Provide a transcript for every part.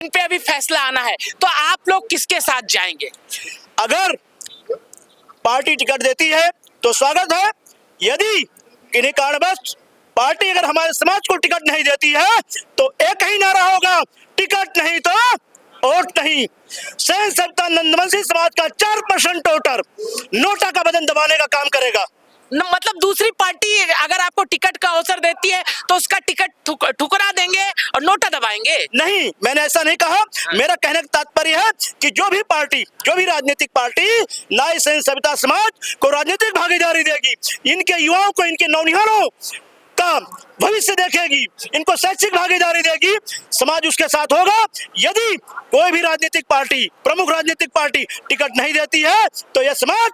इन पे अभी फैसला आना है, तो आप लोग किसके साथ जाएंगे? अगर पार्टी टिकट देती है तो स्वागत है, यदि किन्हीं कारणवश पार्टी अगर हमारे समाज को टिकट नहीं देती है तो एक ही नारा होगा, टिकट नहीं तो वोट नहीं। सहन सत्ता नंदवंशी समाज का 4% वोटर नोटा का बटन दबाने का काम करेगा। मतलब दूसरी पार्टी अगर आपको टिकट का अवसर देती है तो उसका टिकट ठुकरा देंगे और नोटा दबाएंगे? नहीं, मैंने ऐसा नहीं कहा। मेरा कहने का तात्पर्य है कि जो भी राजनीतिक पार्टी नाई सहन सविता समाज को राजनीतिक भागीदारी देगी, इनके युवाओं को, इनके नौनिहालों का भविष्य देखेगी, इनको शैक्षिक भागीदारी देगी, समाज उसके साथ होगा। यदि कोई भी राजनीतिक पार्टी, प्रमुख राजनीतिक पार्टी टिकट नहीं देती है तो यह समाज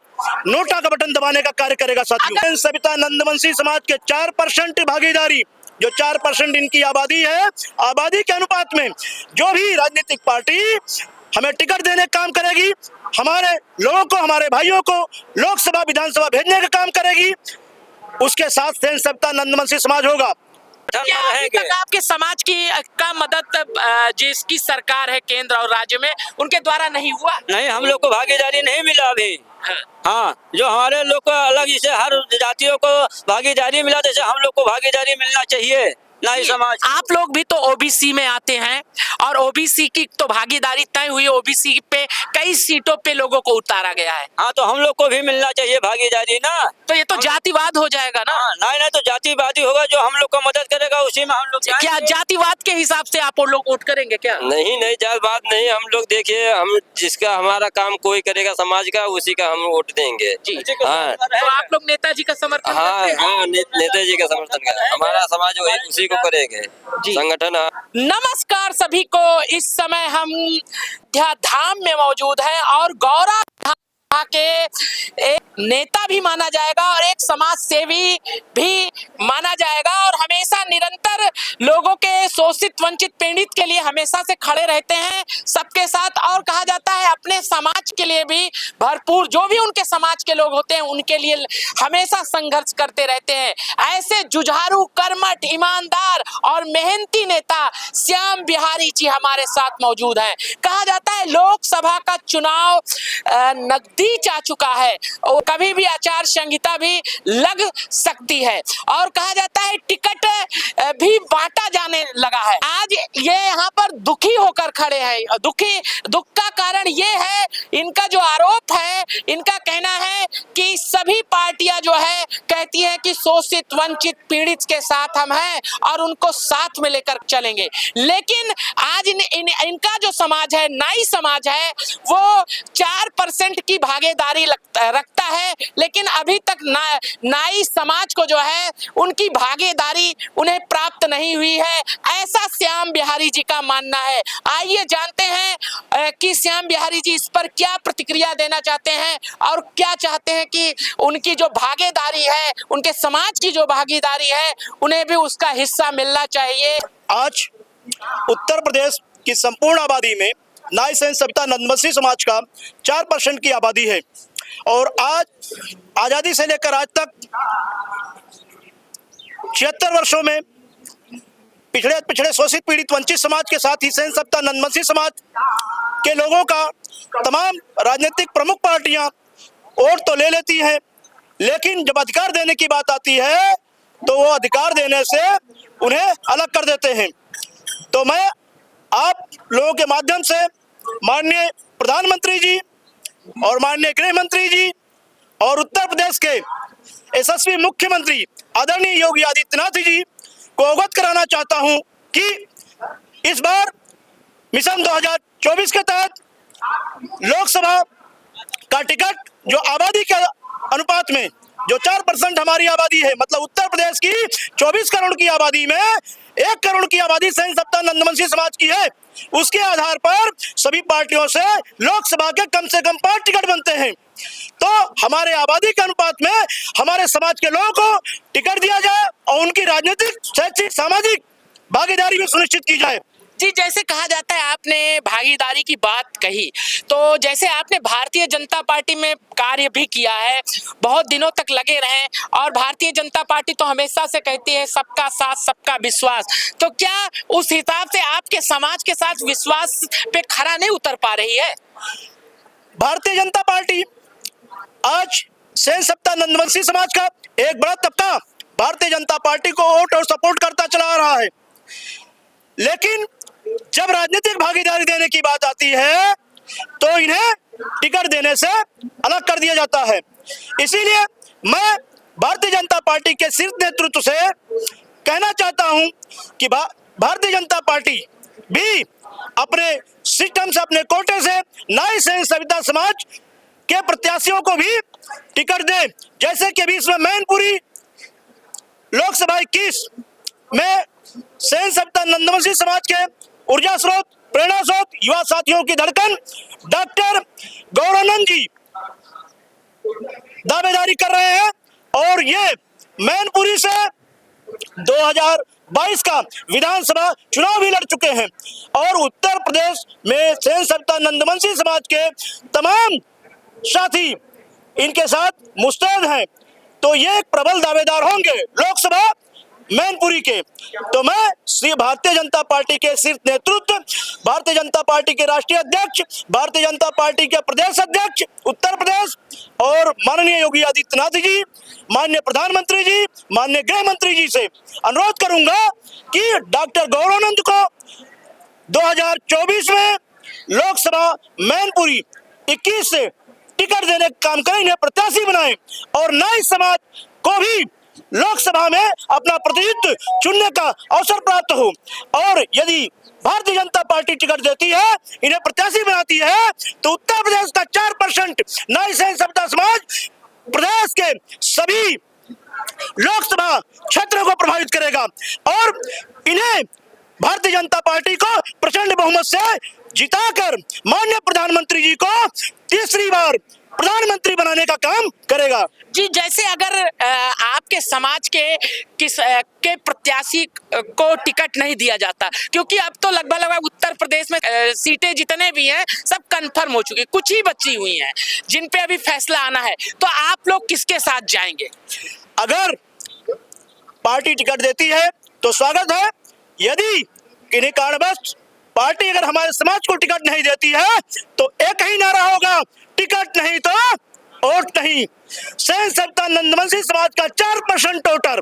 नोटा का बटन दबाने का कार्य करेगा। साथियों, सविता नंदवंशी समाज के 4% भागीदारी, जो 4% इनकी आबादी है, आबादी के अनुपात में जो भी राजनीतिक पार्टी हमें टिकट देने का काम करेगी, हमारे लोगों को, हमारे भाइयों को लोकसभा विधानसभा भेजने का काम करेगी, उसके साथ सहन सविता नंदवंशी समाज होगा। क्या अभी तक आपके समाज की का मदद जिसकी सरकार है केंद्र और राज्य में, उनके द्वारा नहीं हुआ? नहीं, हम लोग को भागीदारी नहीं मिला अभी। हाँ, जो हमारे लोग को अलग, जैसे हर जातियों को भागीदारी मिला, जैसे हम लोग को भागीदारी मिलना चाहिए नाई समाज। आप लोग भी तो ओबीसी में आते हैं और ओबीसी की तो भागीदारी तय हुई, ओबीसी पे कई सीटों पे लोगों को उतारा गया है। हाँ, तो हम लोग को भी मिलना चाहिए भागीदारी ना। तो ये तो जातिवाद हो जाएगा ना? नहीं नहीं, तो जातिवादी होगा, जो हम लोग को मदद करेगा उसी में हम लोग। क्या जातिवाद के हिसाब से आप लोग वोट करेंगे क्या? नहीं नहीं, जातिवाद नहीं, हम लोग देखिए, हम जिसका हमारा काम कोई करेगा समाज का, उसी का हम वोट देंगे जी। हाँ, तो आप लोग नेताजी का समर्थन करते हैं? हाँ, नेताजी का समर्थन करें, हमारा समाज उसी को करेंगे संगठन। नमस्कार सभी को, इस समय हम धाम में मौजूद हैं और गौरा के एक नेता भी माना जाएगा और एक समाज सेवी भी माना जाएगा और हमेशा निरंतर लोगों के शोषित वंचित पीड़ित के लिए हमेशा से खड़े रहते हैं सबके साथ, और कहा जाता है अपने समाज के लिए भी भरपूर, जो भी उनके समाज के लोग होते हैं उनके लिए हमेशा संघर्ष करते रहते हैं। ऐसे जुझारू, कर्मठ, ईमानदार और मेहनती नेता श्याम बिहारी जी हमारे साथ मौजूद हैं। कहा जाता है लोकसभा का चुनाव नजदीक आ चुका है और कभी भी आचार संहिता भी लग सकती है और कहा जाता है टिकट भी बांटा जाने लगा है। आज ये यहाँ पर दुखी होकर खड़े हैं। दुख का कारण ये है, इनका जो आरोप है, इनका कहना है कि सभी पार्टियां जो है कहती है कि शोषित वंचित पीड़ित के साथ हम हैं और उनको साथ में लेकर चलेंगे, लेकिन आज इनका जो समाज है, नाई समाज है, वो 4% की भागीदारी रखता है, लेकिन अभी तक नाई समाज को जो है उनकी भागीदारी उन्हें प्राप्त नहीं हुई है, ऐसा श्याम बिहारी जी का मानना है। आइए जानते हैं कि श्याम बिहारी जी इस पर क्या प्रतिक्रिया देना चाहते हैं और क्या चाहते हैं कि उनकी जो भागीदारी है, उनके समाज की जो भागीदारी है, उन्हें भी उसका हिस्सा मिलना चाहिए। आज उत्तर प्रदेश की संपूर्ण आबादी में नाई सहन सविता नंदवंशी समाज का 4% की आबादी है और आज आजादी से लेकर आज तक 76 वर्षों में पिछड़े शोषित पीड़ित वंचित समाज के साथ ही सहन सविता नंदवंशी समाज के लोगों का तमाम राजनीतिक प्रमुख पार्टियां वोट तो ले लेती हैं, लेकिन जब अधिकार देने की बात आती है तो वो अधिकार देने से उन्हें अलग कर देते हैं। तो मैं आप लोगों के माध्यम से माननीय प्रधानमंत्री जी और माननीय गृह मंत्री जी और उत्तर प्रदेश के यशस्वी मुख्यमंत्री आदरणीय योगी आदित्यनाथ जी को अवगत कराना चाहता हूं कि इस बार मिशन 2024 के तहत लोकसभा का टिकट जो आबादी के अनुपात में जो 4% हमारी आबादी है, मतलब उत्तर प्रदेश की 24 करोड़ की आबादी में 1 करोड़ की आबादी सहन सविता नंदवंशी समाज की है, उसके आधार पर सभी पार्टियों से लोकसभा के कम से कम 5 टिकट बनते हैं। तो हमारे आबादी के अनुपात में हमारे समाज के लोगों को टिकट दिया जाए और उनकी राजनीतिक, शैक्षिक, सामाजिक भागीदारी भी सुनिश्चित की जाए। जी, जैसे कहा जाता है, आपने भागीदारी की बात कही, तो जैसे आपने भारतीय जनता पार्टी में कार्य भी किया है, बहुत दिनों तक लगे रहे, और भारतीय जनता पार्टी तो हमेशा से कहती है सबका साथ सबका विश्वास, तो क्या उस हिसाब से आपके समाज के साथ विश्वास पे खरा नहीं उतर पा रही है? भारतीय जनता पार्टी आज सेन सप्ताह नंदवंशी समाज का एक बड़ा तबका भारतीय जनता पार्टी को वोट और सपोर्ट करता चला आ रहा है, लेकिन जब राजनीतिक भागीदारी देने की बात आती है तो इन्हें टिकट देने से अलग कर दिया जाता है। इसीलिए मैं भारतीय जनता पार्टी के शीर्ष नेतृत्व से कहना चाहता हूं कि भारतीय जनता पार्टी भी अपने सिस्टम से, अपने कोटे से नाई सेन सविता समाज के प्रत्याशियों को भी टिकट दे। जैसे कि अभी इसमें मैनपुरी लोकसभा 21 में सेन सविता नंदवंशी समाज के ऊर्जा स्रोत, प्रेरणा स्रोत, युवा साथियों की धड़कन डॉक्टर गौरानंद जी दावेदारी कर रहे हैं, और ये मैनपुरी से 2022 का विधानसभा चुनाव भी लड़ चुके हैं, और उत्तर प्रदेश में सेन सविता नंदवंशी समाज के तमाम साथी इनके साथ मुस्तैद हैं, तो ये एक प्रबल दावेदार होंगे लोकसभा मैनपुरी के। तो मैं श्री भारतीय जनता पार्टी के शीर्ष नेतृत्व, भारतीय जनता पार्टी के राष्ट्रीय अध्यक्ष, भारतीय जनता पार्टी के प्रदेश अध्यक्ष उत्तर प्रदेश और माननीय योगी आदित्यनाथ जी, माननीय प्रधानमंत्री जी, माननीय गृह मंत्री जी से अनुरोध करूंगा कि डॉक्टर गौरानंद को 2024 में लोकसभा मैनपुरी 21 से टिकट देने का काम करें, इन्हें प्रत्याशी बनाएं, और नाई समाज को भी लोकसभा में अपना प्रतिनिधित्व चुनने का अवसर प्राप्त हो। और यदि भारतीय जनता पार्टी टिकट देती है, इन्हें प्रत्याशी बनाती है, तो उत्तर प्रदेश का 4% नाई सेन सविता समाज प्रदेश के सभी लोकसभा क्षेत्रों को प्रभावित करेगा, और इन्हें भारतीय जनता पार्टी को प्रचंड बहुमत से जिताकर माननीय प्रधानमंत्री जी को तीसरी बार प्रधानमंत्री बनाने का काम करेगा। जी, जैसे अगर आपके समाज के प्रत्याशी को टिकट नहीं दिया जाता, क्योंकि अब तो लगभग उत्तर प्रदेश में सीटें जितने भी हैं सब कंफर्म हो चुकी, कुछ ही बची हुई हैं जिन पे अभी फैसला आना है, तो आप लोग किसके साथ जाएंगे? अगर पार्टी टिकट देती है तो स्वागत है, यदि किन्हीं कारणवश पार्टी अगर हमारे समाज को टिकट नहीं देती है तो एक ही नारा होगा, टिकट नहीं तो वोट नहीं। सेन सविता नंदवंशी समाज का 4% वोटर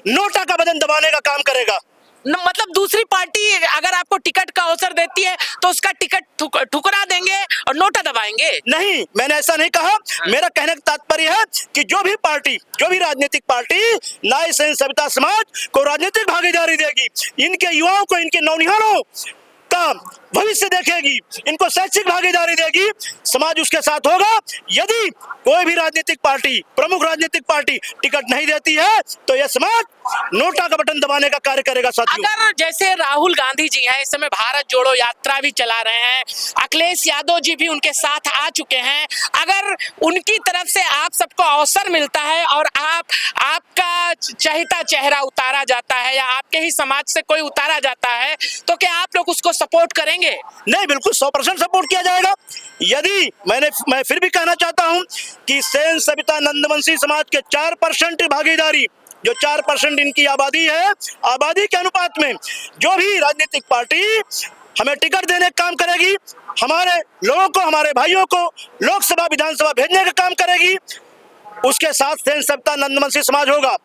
नोटा का बटन दबाने का काम करेगा। मतलब दूसरी पार्टी अगर आपको टिकट का अवसर देती है तो उसका टिकट ठुकरा देंगे और नोटा दबाएंगे? नहीं, मैंने ऐसा नहीं कहा। मेरा कहने का तात्पर्य है कि जो भी पार्टी, जो भी राजनीतिक पार्टी नाई सेन सविता समाज को राजनीतिक भागीदारी देगी, इनके युवाओं को, इनके नौनिहालों का भविष्य देखेगी, इनको शैक्षिक भागीदारी देगी, समाज उसके साथ होगा। यदि कोई भी राजनीतिक पार्टी, प्रमुख राजनीतिक पार्टी टिकट नहीं देती है तो यह समाज नोटा का बटन दबाने का कार्य करेगा। साथियों, अगर जैसे राहुल गांधी जी हैं, इस समय भारत जोड़ो यात्रा भी चला रहे हैं, अखिलेश यादव जी भी उनके साथ आ चुके हैं, अगर उनकी तरफ से आप सबको अवसर मिलता है और आपका चहेता चेहरा उतारा जाता है या आपके ही समाज से कोई उतारा जाता है, तो क्या आप लोग उसको सपोर्ट करेंगे? नहीं, बिल्कुल 100% सपोर्ट किया जाएगा। यदि मैं फिर भी कहना चाहता हूं कि सेन सविता नंदवंशी समाज के 4% भागीदारी, जो 4% इनकी आबादी है, आबादी के अनुपात में जो भी राजनीतिक पार्टी हमें टिकट देने का काम करेगी, हमारे लोगों को, हमारे भाइयों को लोकसभा विधानसभा भेजने का काम करेगी, उसके साथ सेन सविता नंदवंशी समाज होगा।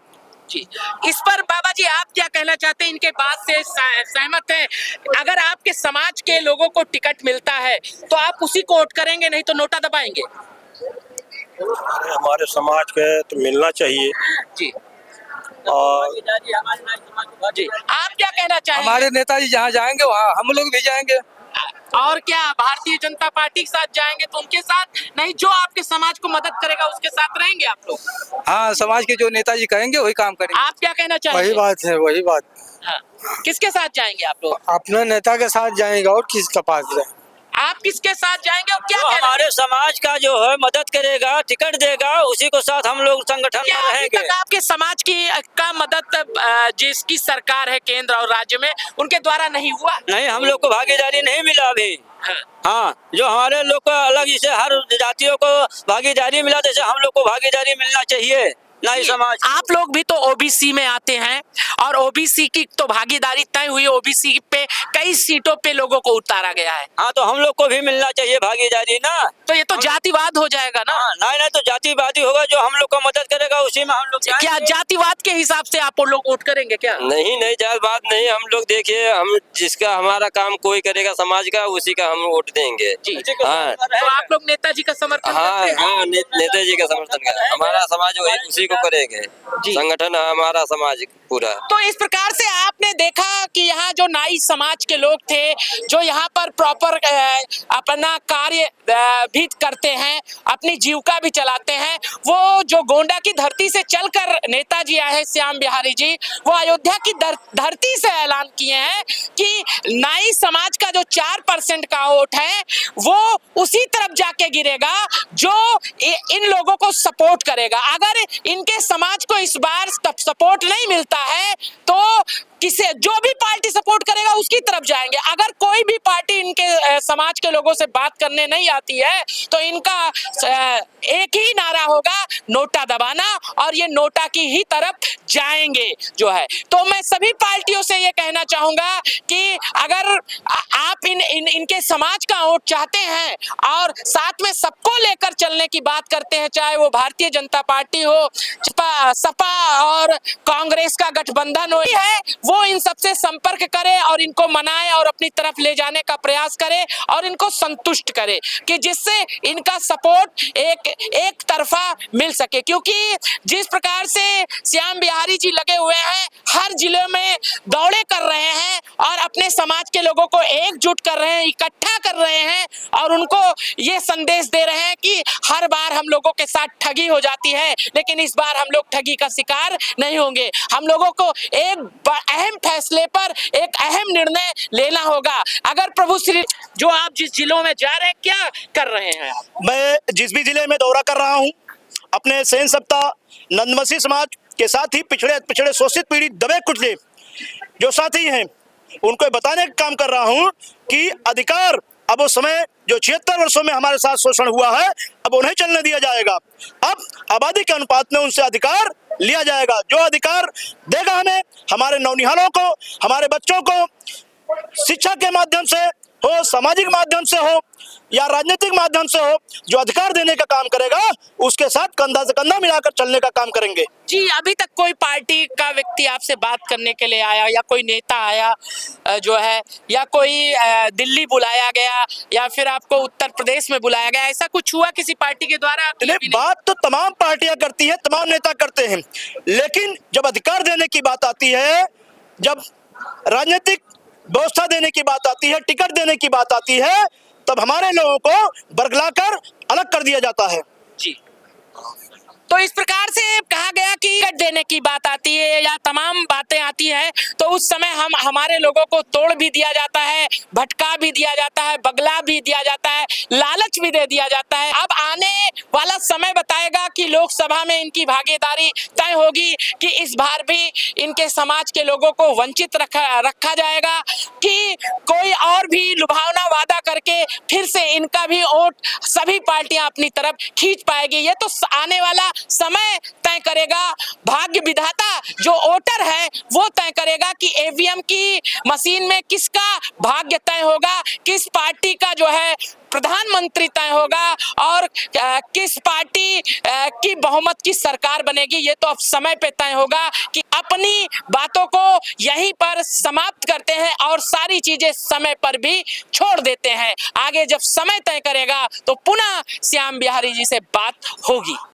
जी, इस पर बाबा जी आप क्या कहना चाहते हैं? इनके बात से सहमत हैं? अगर आपके समाज के लोगों को टिकट मिलता है तो आप उसी को वोट करेंगे, नहीं तो नोटा दबाएंगे? अरे हमारे समाज के तो मिलना चाहिए जी, और जी, आप क्या कहना चाहेंगे? हमारे नेताजी जहाँ जाएंगे वहाँ हम लोग भी जाएंगे। और क्या भारतीय जनता पार्टी के साथ जाएंगे तो उनके साथ नहीं, जो आपके समाज को मदद करेगा उसके साथ रहेंगे आप लोग? हाँ, समाज के जो नेताजी कहेंगे वही काम करेंगे। आप क्या कहना चाहेंगे? वही बात है, वही बात। हाँ, किसके साथ जाएंगे आप लोग? अपने नेता के साथ जाएंगे और किसके पास जाए? आप आप किसके साथ जाएंगे और क्या जो कहना हमारे समाज का जो है मदद करेगा, टिकट देगा, उसी को साथ हम लोग संगठन क्या में अभी रहेंगे। तक आपके समाज की का मदद जिसकी सरकार है केंद्र और राज्य में उनके द्वारा नहीं हुआ? नहीं, हम लोग को भागीदारी नहीं मिला अभी। हाँ। हाँ, जो हमारे लोग को अलग जैसे हर जातियों को भागीदारी मिला, जैसे हम लोग को भागीदारी मिलना चाहिए, ना ही समाज। आप लोग भी तो ओबीसी में आते हैं और ओबीसी की तो भागीदारी तय हुई, ओबीसी पे कई सीटों पे लोगों को उतारा गया है। हाँ, तो हम लोग को भी मिलना चाहिए भागीदारी ना। तो ये तो जातिवाद हो जाएगा ना। हाँ, नहीं तो जातिवादी होगा, जो हम लोग को मदद करेगा उसी में हम लोग क्या जाएंगे। जातिवाद के हिसाब से आप लोग वोट करेंगे क्या? नहीं जातिवाद नहीं, हम लोग देखिए, हम जिसका हमारा काम कोई करेगा समाज का, उसी का हम वोट देंगे। जी। हाँ तो आप लोग नेताजी का समर्थन करते हैं? हाँ, नेताजी का समर्थन करें, हमारा समाज वही उसी को करेंगे। जी। संगठन है हमारा समाज पूरा। तो इस प्रकार से आपने देखा कि यहाँ जो नाई समाज के लोग थे, जो यहाँ पर प्रॉपर अपना कार्य भी करते हैं, अपनी जीविका भी चलाते हैं, वो जो गोंडा की धरती से चलकर नेताजी आए हैं श्याम बिहारी जी, वो अयोध्या की धरती से ऐलान किए हैं कि नाई समाज का जो 4% का वोट है वो उसी तरफ जाके गिरेगा जो इन लोगों को सपोर्ट करेगा। अगर इनके समाज को इस बार सपोर्ट नहीं मिलता है तो किसे जो भी पार्टी सपोर्ट करेगा उसकी तरफ जाएंगे। अगर कोई भी पार्टी इनके समाज के लोगों से बात करने नहीं आती है तो इनका एक ही नारा होगा, नोटा दबाना, और ये नोटा की ही तरफ जाएंगे जो है। तो मैं सभी पार्टियों से ये कहना चाहूंगा कि अगर आप इनके समाज का वोट चाहते हैं और साथ में सबको लेकर चलने की बात करते हैं, चाहे वो भारतीय जनता पार्टी हो, सपा और कांग्रेस का गठबंधन हो, है वो इन सबसे संपर्क करे और इनको मनाए और अपनी तरफ ले जाने का प्रयास करे और इनको संतुष्ट करे कि जिससे इनका सपोर्ट एक तरफा मिल सके। क्योंकि जिस प्रकार से श्याम बिहारी जी लगे हुए हैं, हर जिले में दौड़े कर रहे हैं और अपने समाज के लोगों को एकजुट कर रहे हैं, इकट्ठा कर रहे हैं और उनको ये संदेश दे रहे हैं कि हर बार हम लोगों के साथ ठगी हो जाती है, लेकिन इस बार हम लोग ठगी का शिकार नहीं होंगे। हम लोगों को एक अहम फैसले पर एक अहम निर्णय लेना होगा। अगर प्रभु श्री, जो आप जिस जिलों में जा रहे हैं, क्या कर रहे हैं आप? मैं जिस भी जिले में दौरा कर रहा हूं, अपने सेन सप्ताह नंदमसी समाज के साथ ही पिछड़े शोषित पीड़ित दबे कुचले जो साथी हैं उनको बताने का काम कर रहा हूं कि अधिकार अब वो समय जो 76 वर्षों में हमारे साथ शोषण हुआ है अब उन्हें चलने दिया जाएगा। अब आबादी के अनुपात में उनसे अधिकार लिया जाएगा। जो अधिकार देगा हमें, हमारे नौनिहालों को, हमारे बच्चों को शिक्षा के माध्यम से हो, सामाजिक माध्यम से हो या राजनीतिक माध्यम से हो, जो अधिकार देने का काम करेगा उसके साथ कंधा से कंधा मिलाकर चलने का काम करेंगे। जी, अभी तक कोई पार्टी का व्यक्ति आपसे बात करने के लिए आया या कोई नेता आया जो है, या कोई दिल्ली बुलाया गया या फिर आपको उत्तर प्रदेश में बुलाया गया, ऐसा कुछ हुआ किसी पार्टी के द्वारा? बात तो तमाम पार्टियां करती है, तमाम नेता करते हैं, लेकिन जब अधिकार देने की बात आती है, जब राजनीतिक व्यवस्था देने की बात आती है, टिकट देने की बात आती है, तब हमारे लोगों को बरगलाकर अलग कर दिया जाता है। जी, तो इस प्रकार से कहा गया कि टिकट देने की बात आती है या तमाम बातें आती हैं तो उस समय हमारे लोगों को तोड़ भी दिया जाता है, भटका भी दिया जाता है, बगला भी दिया जाता है, लालच भी दे दिया जाता है। अब आने वाला समय बताएगा कि लोकसभा में इनकी भागीदारी तय होगी कि इस बार भी इनके समाज के लोगों को वंचित रखा जाएगा कि कोई और भी लुभावना वादा करके फिर से इनका भी वोट सभी पार्टियां अपनी तरफ खींच पाएगी। ये तो आने वाला समय तय करेगा। भाग्य विधाता जो वोटर है वो तय करेगा कि ईवीएम की मशीन में किसका भाग्य तय होगा, किस पार्टी का जो है प्रधानमंत्री तय होगा और किस पार्टी की बहुमत की सरकार बनेगी। ये तो अब समय पे तय होगा कि अपनी बातों को यहीं पर समाप्त करते हैं और सारी चीजें समय पर भी छोड़ देते हैं। आगे जब समय तय करेगा तो पुनः श्याम बिहारी जी से बात होगी।